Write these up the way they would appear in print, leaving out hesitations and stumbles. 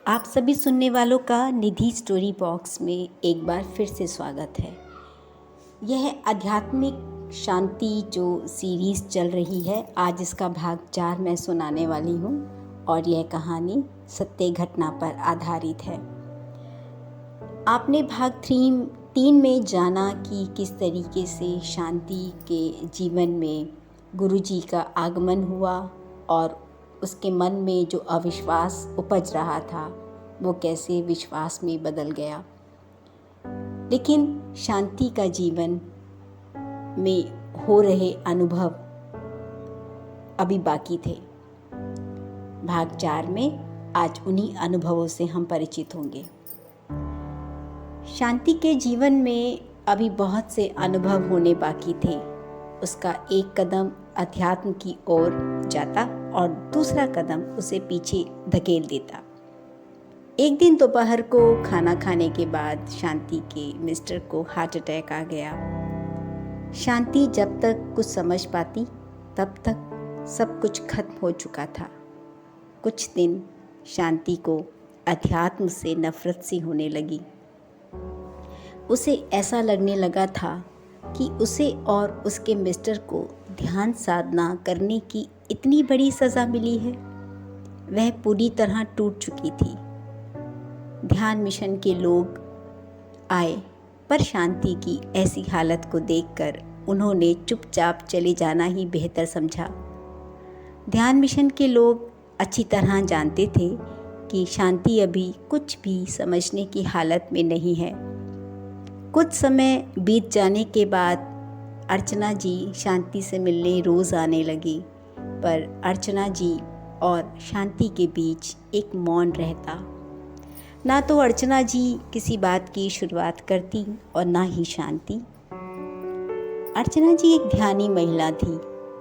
आप सभी सुनने वालों का निधि स्टोरी बॉक्स में एक बार फिर से स्वागत है। यह आध्यात्मिक शांति जो सीरीज़ चल रही है, आज इसका भाग 4 मैं सुनाने वाली हूँ और यह कहानी सत्य घटना पर आधारित है। आपने भाग 3 में जाना कि किस तरीके से शांति के जीवन में गुरुजी का आगमन हुआ और उसके मन में जो अविश्वास उपज रहा था वो कैसे विश्वास में बदल गया। लेकिन शांति का जीवन में हो रहे अनुभव अभी बाकी थे। भाग 4 में आज उन्हीं अनुभवों से हम परिचित होंगे। शांति के जीवन में अभी बहुत से अनुभव होने बाकी थे। उसका एक कदम अध्यात्म की ओर जाता और दूसरा कदम उसे पीछे धकेल देता। एक दिन दोपहर को खाना खाने के बाद शांति के मिस्टर को हार्ट अटैक आ गया। शांति जब तक कुछ समझ पाती तब तक सब कुछ खत्म हो चुका था। कुछ दिन शांति को अध्यात्म से नफरत सी होने लगी। उसे ऐसा लगने लगा था कि उसे और उसके मिस्टर को ध्यान साधना करने की इतनी बड़ी सज़ा मिली है। वह पूरी तरह टूट चुकी थी। ध्यान मिशन के लोग आए, पर शांति की ऐसी हालत को देखकर उन्होंने चुपचाप चले जाना ही बेहतर समझा। ध्यान मिशन के लोग अच्छी तरह जानते थे कि शांति अभी कुछ भी समझने की हालत में नहीं है। कुछ समय बीत जाने के बाद अर्चना जी शांति से मिलने रोज़ आने लगी, पर अर्चना जी और शांति के बीच एक मौन रहता। ना तो अर्चना जी किसी बात की शुरुआत करती और ना ही शांति। अर्चना जी एक ध्यानी महिला थी।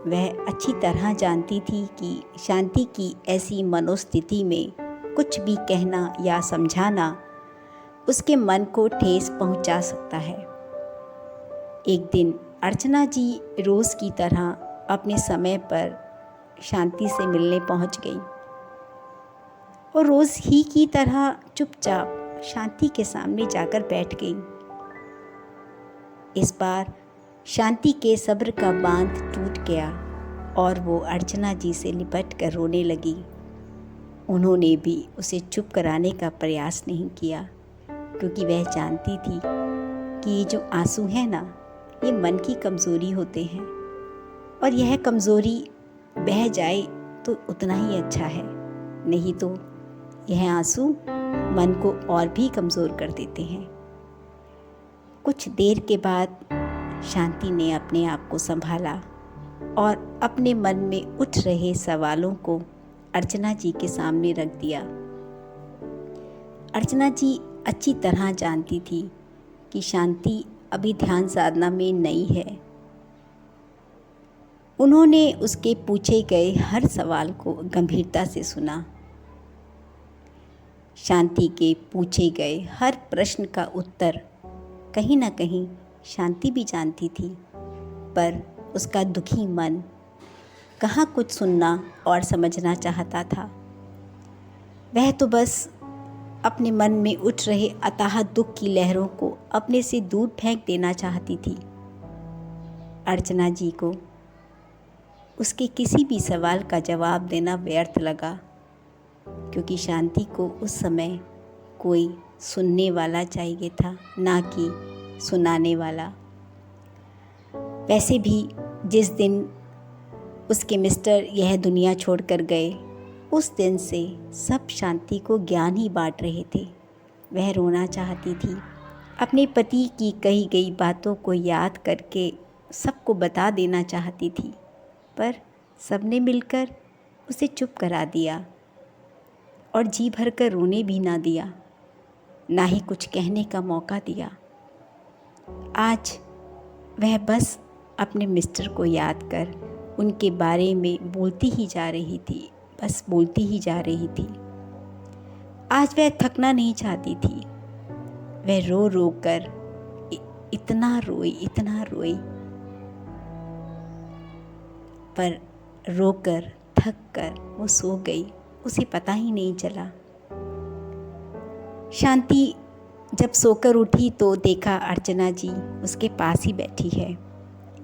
वह अच्छी तरह जानती थी कि शांति की ऐसी मनोस्थिति में कुछ भी कहना या समझाना उसके मन को ठेस पहुंचा सकता है। एक दिन अर्चना जी रोज़ की तरह अपने समय पर शांति से मिलने पहुंच गई और रोज़ ही की तरह चुपचाप शांति के सामने जाकर बैठ गई। इस बार शांति के सब्र का बांध टूट गया और वो अर्चना जी से लिपट कर रोने लगी। उन्होंने भी उसे चुप कराने का प्रयास नहीं किया, क्योंकि वह जानती थी कि ये जो आंसू है ना, ये मन की कमज़ोरी होते हैं और यह कमज़ोरी बह जाए तो उतना ही अच्छा है, नहीं तो यह आंसू मन को और भी कमज़ोर कर देते हैं। कुछ देर के बाद शांति ने अपने आप को संभाला और अपने मन में उठ रहे सवालों को अर्चना जी के सामने रख दिया। अर्चना जी अच्छी तरह जानती थी कि शांति अभी ध्यान साधना में नई है। उन्होंने उसके पूछे गए हर सवाल को गंभीरता से सुना। शांति के पूछे गए हर प्रश्न का उत्तर कहीं ना कहीं शांति भी जानती थी, पर उसका दुखी मन कहाँ कुछ सुनना और समझना चाहता था। वह तो बस अपने मन में उठ रहे अथाह दुख की लहरों को अपने से दूर फेंक देना चाहती थी। अर्चना जी को उसके किसी भी सवाल का जवाब देना व्यर्थ लगा, क्योंकि शांति को उस समय कोई सुनने वाला चाहिए था, ना कि सुनाने वाला। वैसे भी जिस दिन उसके मिस्टर यह दुनिया छोड़कर गए, उस दिन से सब शांति को ज्ञान ही बांट रहे थे। वह रोना चाहती थी, अपने पति की कही गई बातों को याद करके सबको बता देना चाहती थी, पर सबने मिलकर उसे चुप करा दिया और जी भर कर रोने भी ना दिया, ना ही कुछ कहने का मौका दिया। आज वह बस अपने मिस्टर को याद कर उनके बारे में बोलती ही जा रही थी, बस बोलती ही जा रही थी। आज वह थकना नहीं चाहती थी। वह रो रो कर इतना रोई, पर रोकर थक कर वो सो गई। उसे पता ही नहीं चला। शांति जब सोकर उठी तो देखा अर्चना जी उसके पास ही बैठी है।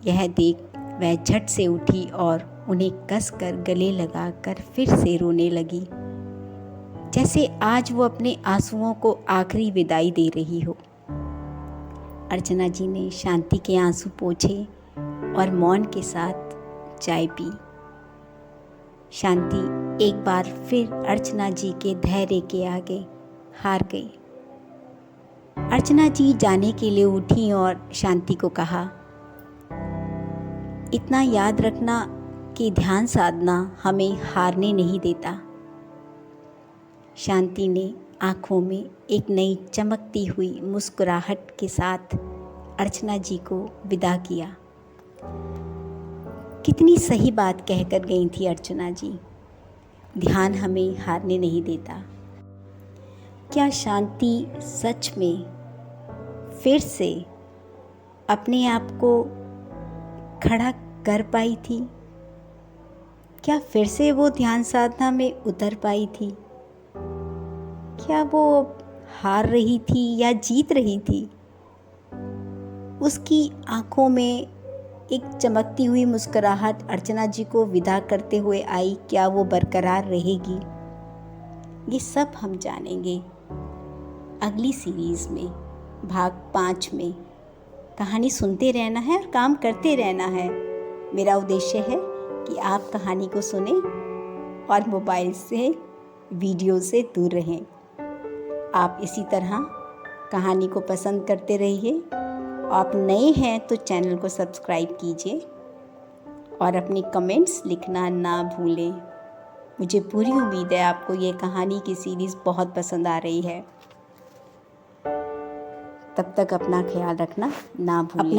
यह देख वह झट से उठी और उन्हें कसकर गले लगाकर फिर से रोने लगी, जैसे आज वो अपने आंसुओं को आखिरी विदाई दे रही हो। अर्चना जी ने शांति के आंसू पोंछे और मौन के साथ चाय पी। शांति एक बार फिर अर्चना जी के धैर्य के आगे हार गई। अर्चना जी जाने के लिए उठी और शांति को कहा, इतना याद रखना कि ध्यान साधना हमें हारने नहीं देता। शांति ने आंखों में एक नई चमकती हुई मुस्कुराहट के साथ अर्चना जी को विदा किया। कितनी सही बात कहकर गई थी अर्चना जी, ध्यान हमें हारने नहीं देता। क्या शांति सच में फिर से अपने आप को खड़ा कर पाई थी? क्या फिर से वो ध्यान साधना में उतर पाई थी? क्या वो हार रही थी या जीत रही थी? उसकी आंखों में एक चमकती हुई मुस्कुराहट अर्चना जी को विदा करते हुए आई। क्या वो बरकरार रहेगी? ये सब हम जानेंगे अगली सीरीज़ में, भाग 5 में। कहानी सुनते रहना है और काम करते रहना है। मेरा उद्देश्य है कि आप कहानी को सुनें और मोबाइल से, वीडियो से दूर रहें। आप इसी तरह कहानी को पसंद करते रहिए। आप नए हैं तो चैनल को सब्सक्राइब कीजिए और अपनी कमेंट्स लिखना ना भूलें। मुझे पूरी उम्मीद है आपको ये कहानी की सीरीज़ बहुत पसंद आ रही है। तब तक अपना ख्याल रखना ना भूलें।